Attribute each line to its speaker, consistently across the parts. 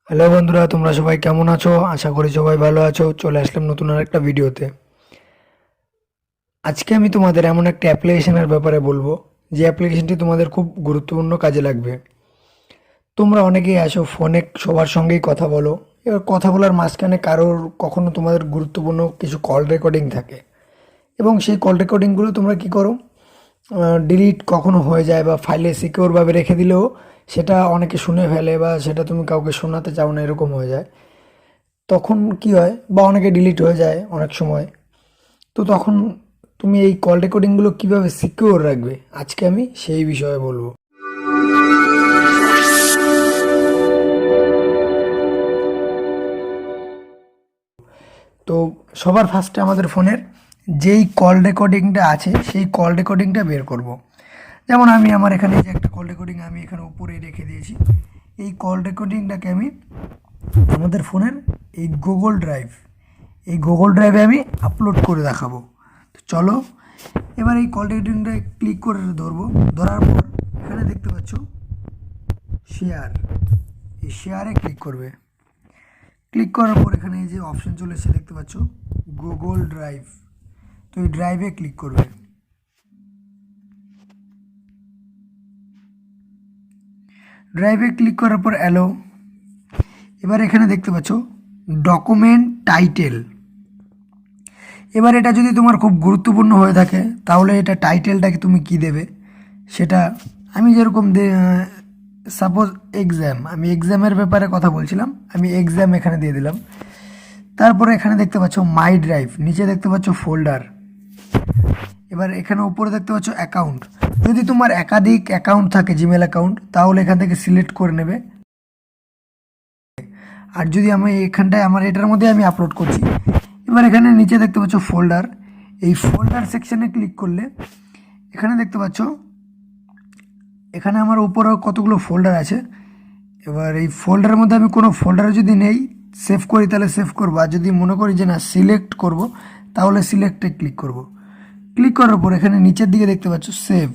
Speaker 1: Hello বন্ধুরা, তোমরা সবাই কেমন আছো? আশা করি সবাই ভালো আছো। চলে আসলাম নতুন আর একটা ভিডিওতে। আজকে আমি তোমাদের এমন একটা অ্যাপ্লিকেশনের ব্যাপারে বলবো যে অ্যাপ্লিকেশনটি তোমাদের খুব গুরুত্বপূর্ণ কাজে লাগবে। তোমরা অনেকেই আসো ফোনে সবার সঙ্গেই কথা বলো, এবার কথা বলার মাঝখানে কারোর কখনো তোমাদের গুরুত্বপূর্ণ কিছু কল রেকর্ডিং থাকে এবং সেই কল রেকর্ডিংগুলো তোমরা কি করো, ডিলিট কখনো হয়ে যায় বা ফাইলে সিকিওরভাবে রেখে দিলেও সেটা অনেকে শুনে ফেলে বা সেটা তুমি কাউকে শোনাতে চাও না, এরকম হয়ে যায়। তখন কি হয়, বা অনেকে ডিলিট হয়ে যায় অনেক সময়। তো তখন তুমি এই কল রেকর্ডিংগুলো কিভাবে সিকিউর রাখবে, আজকে আমি সেই বিষয়ে বলবো। তো সবার ফার্স্টে আমাদের ফোনের যেই কল রেকর্ডিংটা আছে সেই কল রেকর্ডিংটা বের করব। যেমন আমি আমার এখানে যে একটা কল রেকর্ডিং আমি এখানে উপরে রেখে দিয়েছি, এই কল রেকর্ডিংটাকে আমি আমাদের ফোনের এই গুগল ড্রাইভে আমি আপলোড করে দেখাবো। তো চলো এবার এই কল রেকর্ডিংটা ক্লিক করে ধরবো। ধরার পর এখানে দেখতে পাচ্ছ শেয়ার, এই শেয়ারে ক্লিক করবে। ক্লিক করার পর এখানে এই যে অপশন চলে এসে দেখতে পাচ্ছ গুগল ড্রাইভ, তো এই ড্রাইভে ক্লিক করবে। ড্রাইভে ক্লিক করার পর অ্যালো। এবার এখানে দেখতে পাচ্ছ ডকুমেন্ট টাইটেল। এবার এটা যদি তোমার খুব গুরুত্বপূর্ণ হয়ে থাকে তাহলে এটা টাইটেলটাকে তুমি কি দেবে সেটা, আমি যেরকম সাপোজ আমি এক্সামের ব্যাপারে কথা বলছিলাম, আমি এক্সাম এখানে দিয়ে দিলাম। তারপরে এখানে দেখতে পাচ্ছ মাই ড্রাইভ, নিচে দেখতে পাচ্ছ ফোল্ডার। এবার এখানে উপরে দেখতে পাচ্ছ অ্যাকাউন্ট। যদি তোমার একাধিক অ্যাকাউন্ট থাকে, জিমেল অ্যাকাউন্ট, তাহলে এখান থেকে সিলেক্ট করে নেবে। আর যদি আমি এখানটায় আমার এটার মধ্যে আমি আপলোড করছি, এবার এখানে নিচে দেখতে পাচ্ছ ফোল্ডার, এই ফোল্ডার সেকশানে ক্লিক করলে এখানে দেখতে পাচ্ছ এখানে আমার উপরে কতগুলো ফোল্ডার আছে। এবার এই ফোল্ডারের মধ্যে আমি কোনো ফোল্ডারে যদি নেই সেভ করি তাহলে সেভ করবো, আর যদি মনে করি যে না সিলেক্ট করব তাহলে সিলেক্টে ক্লিক করব। ক্লিক করার পর এখানে নিচের দিকে দেখতে পাচ্ছ সেভ,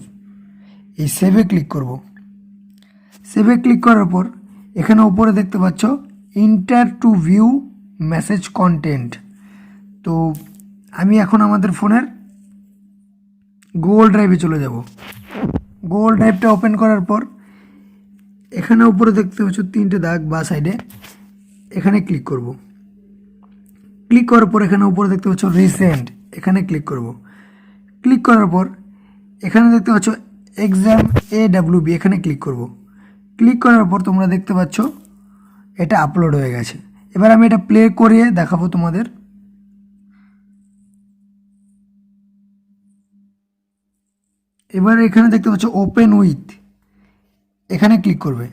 Speaker 1: এই সেভে ক্লিক করব। সেভে ক্লিক করার পর এখানে উপরে দেখতে পাচ্ছ inter two view message content. তো আমি এখন আমাদের ফোনের গুগল ড্রাইভে চলে যাব। গুগল ড্রাইভটা ওপেন করার পর এখানে উপরে দেখতে পাচ্ছ তিনটে দাগ বা সাইডে, এখানে ক্লিক করব। ক্লিক করার পর এখানে উপরে দেখতে পাচ্ছ রিসেন্ট, এখানে ক্লিক করব। ক্লিক করার পর এখানে দেখতে পাচ্ছ এক্সাম AWB, এখানে ক্লিক করব। ক্লিক করার পর তোমরা দেখতে পাচ্ছ এটা আপলোড হয়ে গেছে। এবার আমি এটা প্লে করিয়ে দেখাবো তোমাদের। এবার এখানে দেখতে পাচ্ছ ওপেন উইথ, এখানে ক্লিক করবে।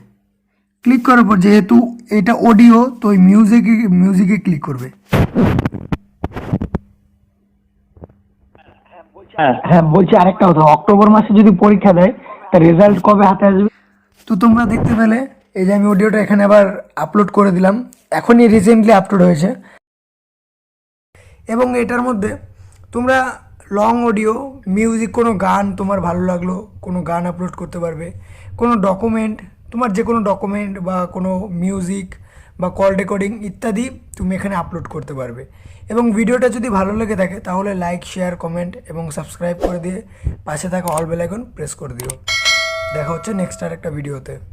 Speaker 1: ক্লিক করার পর যেহেতু এটা অডিও, তো ওই মিউজিকে ক্লিক করবে।
Speaker 2: হ্যাঁ হ্যাঁ, বলছি আরেকটা কথা, অক্টোবর মাসে যদি পরীক্ষা দেয় তার রেজাল্ট কবে হাতে আসবে?
Speaker 1: তো তোমরা দেখতে পেলে এই যে আমি অডিওটা এখানে আবার আপলোড করে দিলাম, এখনই রিসেন্টলি আপলোড হয়েছে। এবং এটার মধ্যে তোমরা লং অডিও, মিউজিক, কোনো গান তোমার ভালো লাগলো কোনো গান আপলোড করতে পারবে, কোনো ডকুমেন্ট, তোমার যে কোনো ডকুমেন্ট বা কোনো মিউজিক বা কল রেকর্ডিং ইত্যাদি তুমি এখানে আপলোড করতে পারবে। এবং ভিডিওটা যদি ভালো লেগে থাকে তাহলে লাইক, শেয়ার, কমেন্ট এবং সাবস্ক্রাইব করে দিয়ে পাশে থাকা অল বেল আইকন প্রেস করে দিও। দেখা হচ্ছে নেক্সট আর একটা ভিডিওতে।